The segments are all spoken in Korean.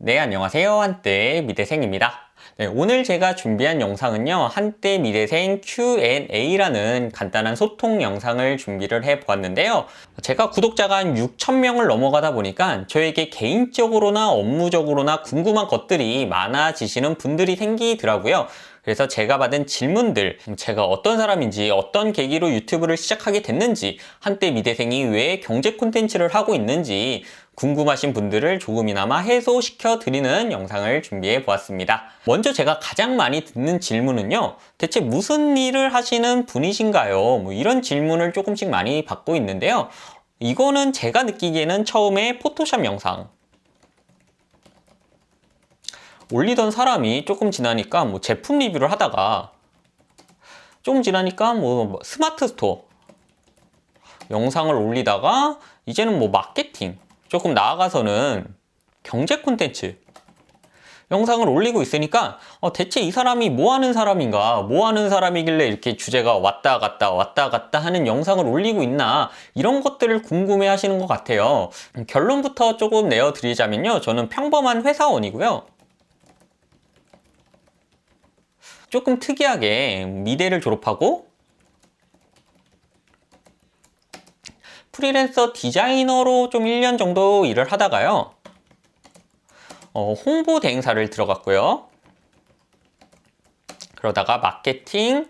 네, 안녕하세요. 한때 미대생입니다. 네, 오늘 제가 준비한 영상은요, 한때 미대생 Q&A라는 간단한 소통 영상을 준비를 해 보았는데요. 제가 구독자가 한 6,000명을 넘어가다 보니까 저에게 개인적으로나 업무적으로나 궁금한 것들이 많아지시는 분들이 생기더라고요. 그래서 제가 받은 질문들, 제가 어떤 사람인지, 어떤 계기로 유튜브를 시작하게 됐는지, 한때 미대생이 왜 경제 콘텐츠를 하고 있는지 궁금하신 분들을 조금이나마 해소시켜 드리는 영상을 준비해 보았습니다. 먼저 제가 가장 많이 듣는 질문은요, 대체 무슨 일을 하시는 분이신가요? 이런 질문을 조금씩 많이 받고 있는데요. 이거는 제가 느끼기에는 처음에 포토샵 영상 올리던 사람이 조금 지나니까 제품 리뷰를 하다가 조금 지나니까 스마트 스토어 영상을 올리다가 이제는 마케팅, 조금 나아가서는 경제 콘텐츠 영상을 올리고 있으니까 대체 이 사람이 뭐 하는 사람인가, 뭐 하는 사람이길래 이렇게 주제가 왔다 갔다 하는 영상을 올리고 있나, 이런 것들을 궁금해 하시는 것 같아요. 결론부터 조금 내어드리자면요, 저는 평범한 회사원이고요. 조금 특이하게 미대를 졸업하고 프리랜서 디자이너로 좀 1년 정도 일을 하다가요, 홍보 대행사를 들어갔고요. 그러다가 마케팅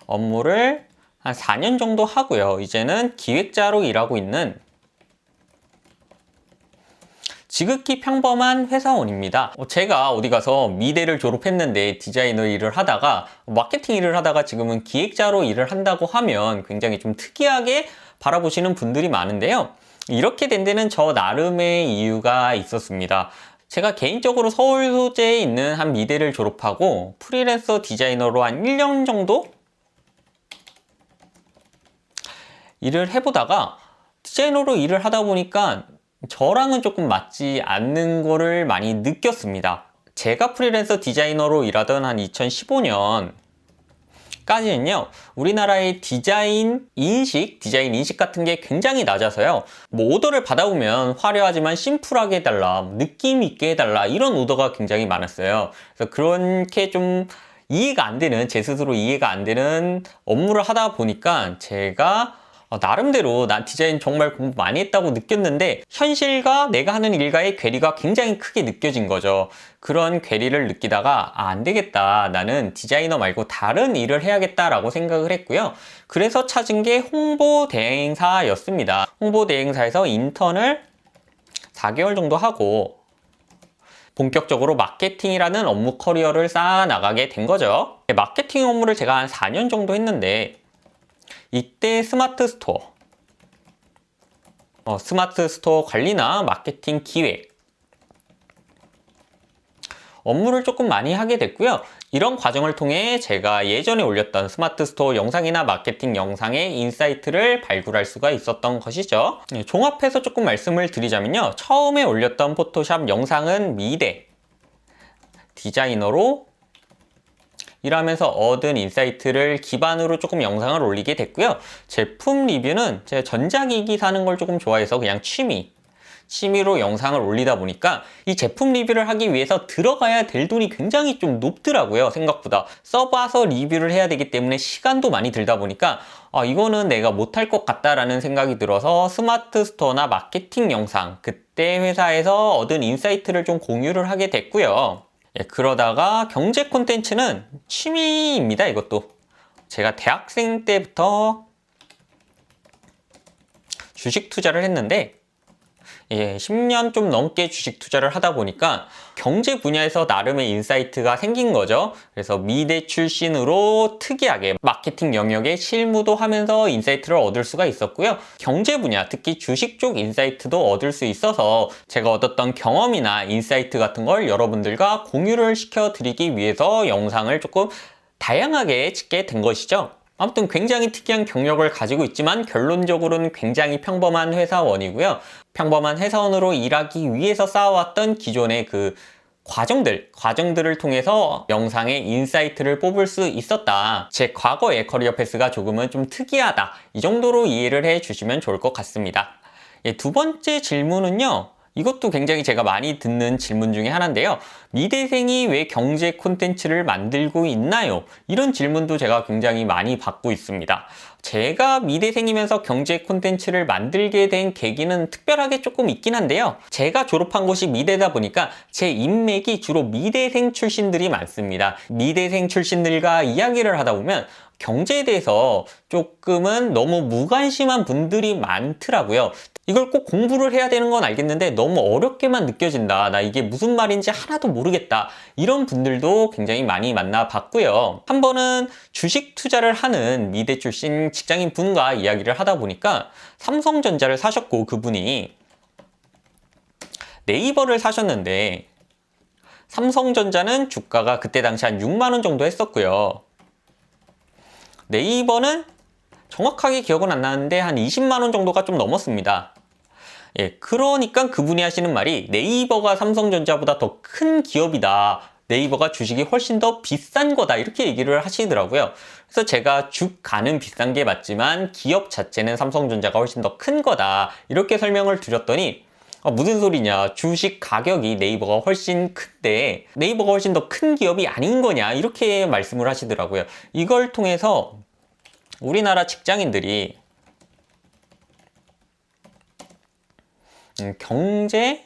업무를 한 4년 정도 하고요. 이제는 기획자로 일하고 있는 지극히 평범한 회사원입니다. 제가 어디 가서 미대를 졸업했는데 디자이너 일을 하다가 마케팅 일을 하다가 지금은 기획자로 일을 한다고 하면 굉장히 좀 특이하게 바라보시는 분들이 많은데요. 이렇게 된 데는 저 나름의 이유가 있었습니다. 제가 개인적으로 서울 소재에 있는 한 미대를 졸업하고 프리랜서 디자이너로 한 1년 정도 일을 해보다가 디자이너로 일을 하다 보니까 저랑은 조금 맞지 않는 거를 많이 느꼈습니다. 제가 프리랜서 디자이너로 일하던 한 2015년 까지는요, 우리나라의 디자인 인식 같은 게 굉장히 낮아서요. 오더를 받아보면 화려하지만 심플하게 해달라, 느낌 있게 해달라, 이런 오더가 굉장히 많았어요. 그래서 그렇게 좀 이해가 안 되는, 제 스스로 이해가 안 되는 업무를 하다 보니까 제가 나름대로 난 디자인 정말 공부 많이 했다고 느꼈는데 현실과 내가 하는 일과의 괴리가 굉장히 크게 느껴진 거죠. 그런 괴리를 느끼다가 안 되겠다, 나는 디자이너 말고 다른 일을 해야겠다라고 생각을 했고요. 그래서 찾은 게 홍보 대행사였습니다. 홍보 대행사에서 인턴을 4개월 정도 하고 본격적으로 마케팅이라는 업무 커리어를 쌓아 나가게 된 거죠. 마케팅 업무를 제가 한 4년 정도 했는데 이때 스마트 스토어 관리나 마케팅 기획 업무를 조금 많이 하게 됐고요. 이런 과정을 통해 제가 예전에 올렸던 스마트 스토어 영상이나 마케팅 영상의 인사이트를 발굴할 수가 있었던 것이죠. 종합해서 조금 말씀을 드리자면요, 처음에 올렸던 포토샵 영상은 미대 디자이너로 일하면서 얻은 인사이트를 기반으로 조금 영상을 올리게 됐고요. 제품 리뷰는 제가 전자기기 사는 걸 조금 좋아해서 그냥 취미로 영상을 올리다 보니까 이 제품 리뷰를 하기 위해서 들어가야 될 돈이 굉장히 좀 높더라고요. 생각보다 써봐서 리뷰를 해야 되기 때문에 시간도 많이 들다 보니까 이거는 내가 못할 것 같다라는 생각이 들어서 스마트 스토어나 마케팅 영상, 그때 회사에서 얻은 인사이트를 좀 공유를 하게 됐고요. 그러다가 경제 콘텐츠는 취미입니다. 이것도 제가 대학생 때부터 주식 투자를 했는데 10년 좀 넘게 주식 투자를 하다 보니까 경제 분야에서 나름의 인사이트가 생긴 거죠. 그래서 미대 출신으로 특이하게 마케팅 영역에 실무도 하면서 인사이트를 얻을 수가 있었고요. 경제 분야, 특히 주식 쪽 인사이트도 얻을 수 있어서 제가 얻었던 경험이나 인사이트 같은 걸 여러분들과 공유를 시켜드리기 위해서 영상을 조금 다양하게 찍게 된 것이죠. 아무튼 굉장히 특이한 경력을 가지고 있지만 결론적으로는 굉장히 평범한 회사원이고요. 평범한 회사원으로 일하기 위해서 쌓아왔던 기존의 그 과정들을 통해서 영상의 인사이트를 뽑을 수 있었다. 제 과거의 커리어 패스가 조금은 좀 특이하다. 이 정도로 이해를 해 주시면 좋을 것 같습니다. 두 번째 질문은요, 이것도 굉장히 제가 많이 듣는 질문 중에 하나인데요. 미대생이 왜 경제 콘텐츠를 만들고 있나요? 이런 질문도 제가 굉장히 많이 받고 있습니다. 제가 미대생이면서 경제 콘텐츠를 만들게 된 계기는 특별하게 조금 있긴 한데요. 제가 졸업한 곳이 미대다 보니까 제 인맥이 주로 미대생 출신들이 많습니다. 미대생 출신들과 이야기를 하다 보면 경제에 대해서 조금은 너무 무관심한 분들이 많더라고요. 이걸 꼭 공부를 해야 되는 건 알겠는데 너무 어렵게만 느껴진다. 나 이게 무슨 말인지 하나도 모르겠다. 이런 분들도 굉장히 많이 만나봤고요. 한 번은 주식 투자를 하는 미대 출신 직장인 분과 이야기를 하다 보니까 삼성전자를 사셨고 그분이 네이버를 사셨는데 삼성전자는 주가가 그때 당시 한 6만 원 정도 했었고요. 네이버는 정확하게 기억은 안 나는데 한 20만 원 정도가 좀 넘었습니다. 예, 그러니까 그분이 하시는 말이 네이버가 삼성전자보다 더 큰 기업이다. 네이버가 주식이 훨씬 더 비싼 거다. 이렇게 얘기를 하시더라고요. 그래서 제가 주가는 비싼 게 맞지만 기업 자체는 삼성전자가 훨씬 더 큰 거다. 이렇게 설명을 드렸더니 무슨 소리냐. 주식 가격이 네이버가 훨씬 큰데 네이버가 훨씬 더 큰 기업이 아닌 거냐. 이렇게 말씀을 하시더라고요. 이걸 통해서 우리나라 직장인들이 경제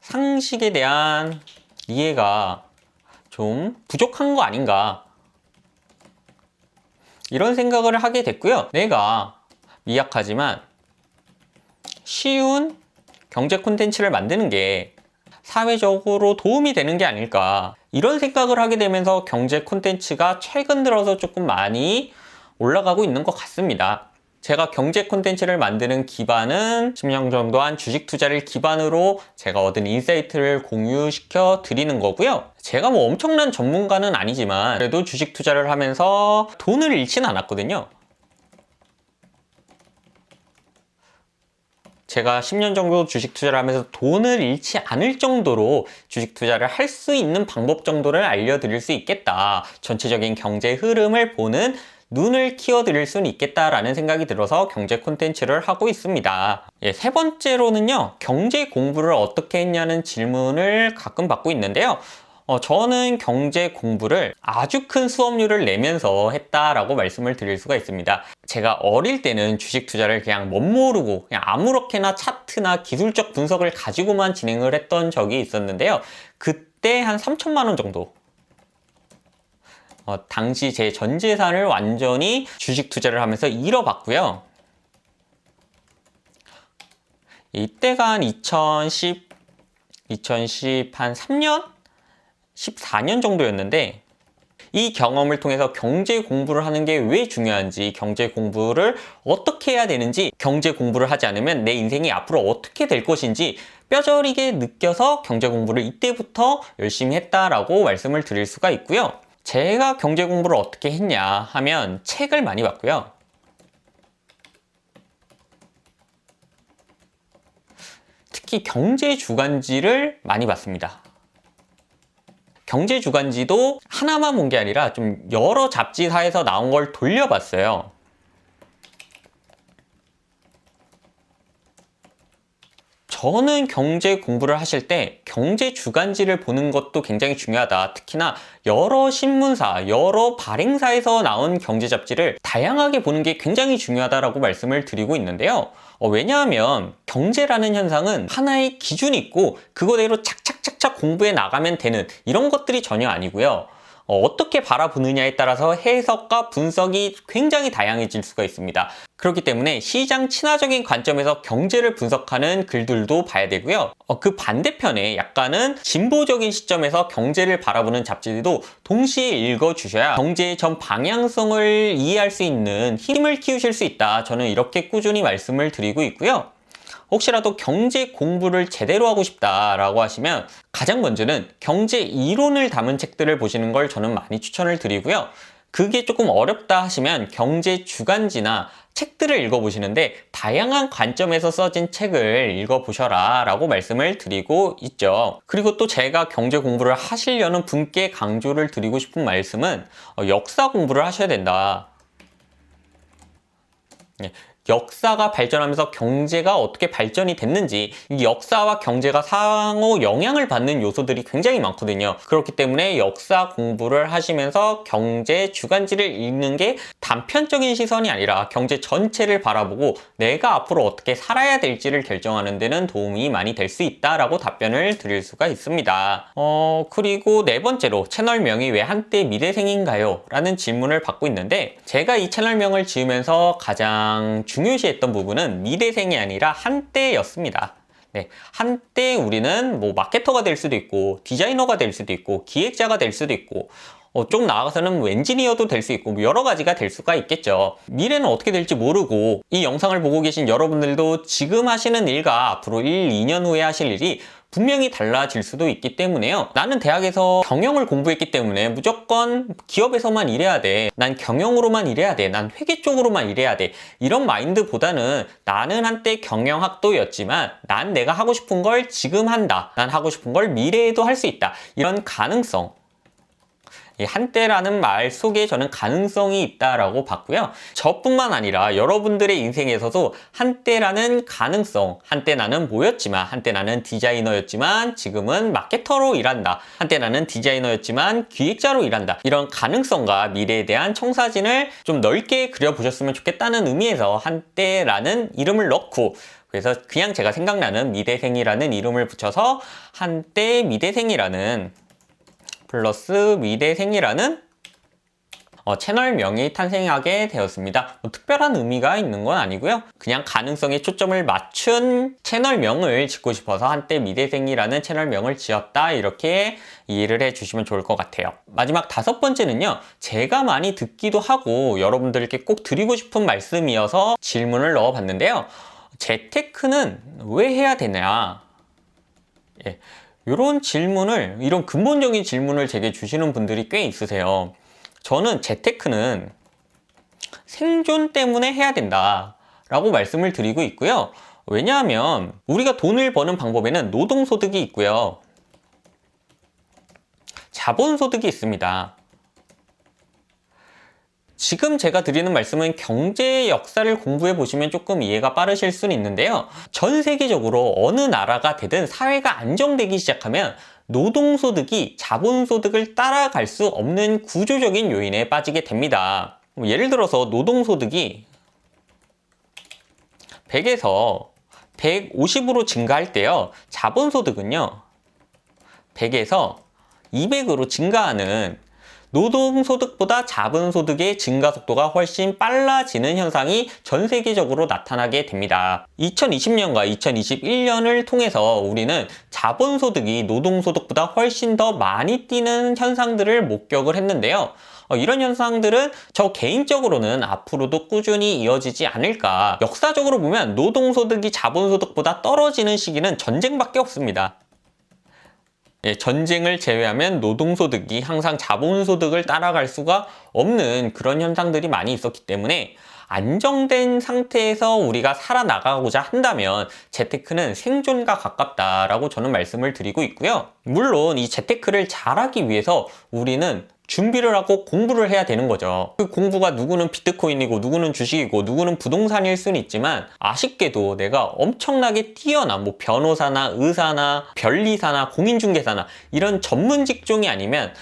상식에 대한 이해가 좀 부족한 거 아닌가 이런 생각을 하게 됐고요. 내가 미약하지만 쉬운 경제 콘텐츠를 만드는 게 사회적으로 도움이 되는 게 아닐까 이런 생각을 하게 되면서 경제 콘텐츠가 최근 들어서 조금 많이 올라가고 있는 것 같습니다. 제가 경제 콘텐츠를 만드는 기반은 10년 정도 한 주식 투자를 기반으로 제가 얻은 인사이트를 공유시켜 드리는 거고요. 제가 뭐 엄청난 전문가는 아니지만 그래도 주식 투자를 하면서 돈을 잃지는 않았거든요. 제가 10년 정도 주식 투자를 하면서 돈을 잃지 않을 정도로 주식 투자를 할 수 있는 방법 정도를 알려드릴 수 있겠다. 전체적인 경제 흐름을 보는 눈을 키워드릴 수는 있겠다라는 생각이 들어서 경제 콘텐츠를 하고 있습니다. 예, 세 번째로는요. 경제 공부를 어떻게 했냐는 질문을 가끔 받고 있는데요. 저는 경제 공부를 아주 큰 수업료를 내면서 했다라고 말씀을 드릴 수가 있습니다. 제가 어릴 때는 주식 투자를 그냥 멋모르고 그냥 아무렇게나 차트나 기술적 분석을 가지고만 진행을 했던 적이 있었는데요. 그때 한 3천만 원 정도 당시 제 전 재산을 완전히 주식 투자를 하면서 잃어봤고요. 이때가 한 2010 한 3년? 14년 정도였는데 이 경험을 통해서 경제 공부를 하는 게 왜 중요한지, 경제 공부를 어떻게 해야 되는지, 경제 공부를 하지 않으면 내 인생이 앞으로 어떻게 될 것인지 뼈저리게 느껴서 경제 공부를 이때부터 열심히 했다라고 말씀을 드릴 수가 있고요. 제가 경제 공부를 어떻게 했냐 하면 책을 많이 봤고요. 특히 경제 주간지를 많이 봤습니다. 경제 주간지도 하나만 본 게 아니라 좀 여러 잡지사에서 나온 걸 돌려봤어요. 저는 경제 공부를 하실 때 경제 주간지를 보는 것도 굉장히 중요하다. 특히나 여러 신문사, 여러 발행사에서 나온 경제 잡지를 다양하게 보는 게 굉장히 중요하다라고 말씀을 드리고 있는데요. 왜냐하면 경제라는 현상은 하나의 기준이 있고 그거대로 착착착착 공부해 나가면 되는 이런 것들이 전혀 아니고요. 어떻게 바라보느냐에 따라서 해석과 분석이 굉장히 다양해질 수가 있습니다. 그렇기 때문에 시장 친화적인 관점에서 경제를 분석하는 글들도 봐야 되고요. 그 반대편에 약간은 진보적인 시점에서 경제를 바라보는 잡지들도 동시에 읽어주셔야 경제의 전 방향성을 이해할 수 있는 힘을 키우실 수 있다. 저는 이렇게 꾸준히 말씀을 드리고 있고요. 혹시라도 경제 공부를 제대로 하고 싶다라고 하시면 가장 먼저는 경제 이론을 담은 책들을 보시는 걸 저는 많이 추천을 드리고요. 그게 조금 어렵다 하시면 경제 주간지나 책들을 읽어보시는데 다양한 관점에서 써진 책을 읽어보셔라 라고 말씀을 드리고 있죠. 그리고 또 제가 경제 공부를 하시려는 분께 강조를 드리고 싶은 말씀은 역사 공부를 하셔야 된다. 역사가 발전하면서 경제가 어떻게 발전이 됐는지, 이 역사와 경제가 상호 영향을 받는 요소들이 굉장히 많거든요. 그렇기 때문에 역사 공부를 하시면서 경제 주간지를 읽는 게 단편적인 시선이 아니라 경제 전체를 바라보고 내가 앞으로 어떻게 살아야 될지를 결정하는 데는 도움이 많이 될 수 있다라고 답변을 드릴 수가 있습니다. 그리고 네 번째로 채널명이 왜 한때 미대생인가요? 라는 질문을 받고 있는데, 제가 이 채널명을 지으면서 가장 중요시했던 부분은 미대생이 아니라 한때였습니다. 네, 한때 우리는 뭐 마케터가 될 수도 있고 디자이너가 될 수도 있고 기획자가 될 수도 있고 좀 나아가서는 뭐 엔지니어도 될 수 있고 여러 가지가 될 수가 있겠죠. 미래는 어떻게 될지 모르고 이 영상을 보고 계신 여러분들도 지금 하시는 일과 앞으로 1, 2년 후에 하실 일이 분명히 달라질 수도 있기 때문에요. 나는 대학에서 경영을 공부했기 때문에 무조건 기업에서만 일해야 돼. 난 경영으로만 일해야 돼. 난 회계 쪽으로만 일해야 돼. 이런 마인드보다는 나는 한때 경영학도였지만 난 내가 하고 싶은 걸 지금 한다. 난 하고 싶은 걸 미래에도 할 수 있다. 이런 가능성. 이 한때라는 말 속에 저는 가능성이 있다라고 봤고요. 저뿐만 아니라 여러분들의 인생에서도 한때라는 가능성, 한때 나는 뭐였지만, 한때 나는 디자이너였지만 지금은 마케터로 일한다. 한때 나는 디자이너였지만 기획자로 일한다. 이런 가능성과 미래에 대한 청사진을 좀 넓게 그려보셨으면 좋겠다는 의미에서 한때라는 이름을 넣고, 그래서 그냥 제가 생각나는 미대생이라는 이름을 붙여서 한때 미대생이라는 플러스 미대생이라는 채널명이 탄생하게 되었습니다. 특별한 의미가 있는 건 아니고요. 그냥 가능성에 초점을 맞춘 채널명을 짓고 싶어서 한때 미대생이라는 채널명을 지었다, 이렇게 이해를 해주시면 좋을 것 같아요. 마지막 다섯 번째는요, 제가 많이 듣기도 하고 여러분들께 꼭 드리고 싶은 말씀이어서 질문을 넣어봤는데요. 재테크는 왜 해야 되냐? 예. 이런 근본적인 질문을 제게 주시는 분들이 꽤 있으세요. 저는 재테크는 생존 때문에 해야 된다 라고 말씀을 드리고 있고요. 왜냐하면 우리가 돈을 버는 방법에는 노동소득이 있고요, 자본소득이 있습니다. 지금 제가 드리는 말씀은 경제의 역사를 공부해 보시면 조금 이해가 빠르실 수는 있는데요. 전 세계적으로 어느 나라가 되든 사회가 안정되기 시작하면 노동소득이 자본소득을 따라갈 수 없는 구조적인 요인에 빠지게 됩니다. 예를 들어서 노동소득이 100에서 150으로 증가할 때요, 자본소득은요 100에서 200으로 증가하는, 노동소득보다 자본소득의 증가 속도가 훨씬 빨라지는 현상이 전 세계적으로 나타나게 됩니다. 2020년과 2021년을 통해서 우리는 자본소득이 노동소득보다 훨씬 더 많이 뛰는 현상들을 목격을 했는데요. 이런 현상들은 저 개인적으로는 앞으로도 꾸준히 이어지지 않을까. 역사적으로 보면 노동소득이 자본소득보다 떨어지는 시기는 전쟁밖에 없습니다. 전쟁을 제외하면 노동소득이 항상 자본소득을 따라갈 수가 없는 그런 현상들이 많이 있었기 때문에 안정된 상태에서 우리가 살아나가고자 한다면 재테크는 생존과 가깝다라고 저는 말씀을 드리고 있고요. 물론 이 재테크를 잘하기 위해서 우리는 준비를 하고 공부를 해야 되는 거죠. 그 공부가 누구는 비트코인이고 누구는 주식이고 누구는 부동산일 수는 있지만, 아쉽게도 내가 엄청나게 뛰어난 변호사나 의사나 변리사나 공인중개사나 이런 전문 직종이 아니면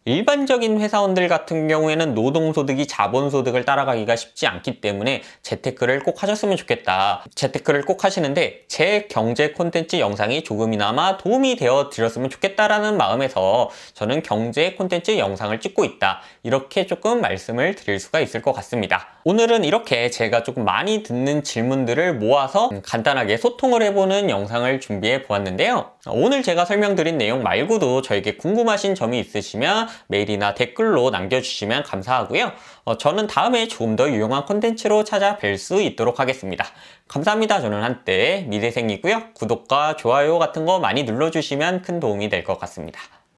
일반적인 회사원들 같은 경우에는 노동소득이 자본소득을 따라가기가 쉽지 않기 때문에 재테크를 꼭 하셨으면 좋겠다. 재테크를 꼭 하시는데 제 경제 콘텐츠 영상이 조금이나마 도움이 되어 드렸으면 좋겠다라는 마음에서 저는 경제 콘텐츠 영상을 찍고 있다, 이렇게 조금 말씀을 드릴 수가 있을 것 같습니다. 오늘은 이렇게 제가 조금 많이 듣는 질문들을 모아서 간단하게 소통을 해보는 영상을 준비해 보았는데요. 오늘 제가 설명드린 내용 말고도 저에게 궁금하신 점이 있으시면 메일이나 댓글로 남겨주시면 감사하고요. 저는 다음에 조금 더 유용한 콘텐츠로 찾아뵐 수 있도록 하겠습니다. 감사합니다. 저는 한때 미대생이고요. 구독과 좋아요 같은 거 많이 눌러주시면 큰 도움이 될 것 같습니다.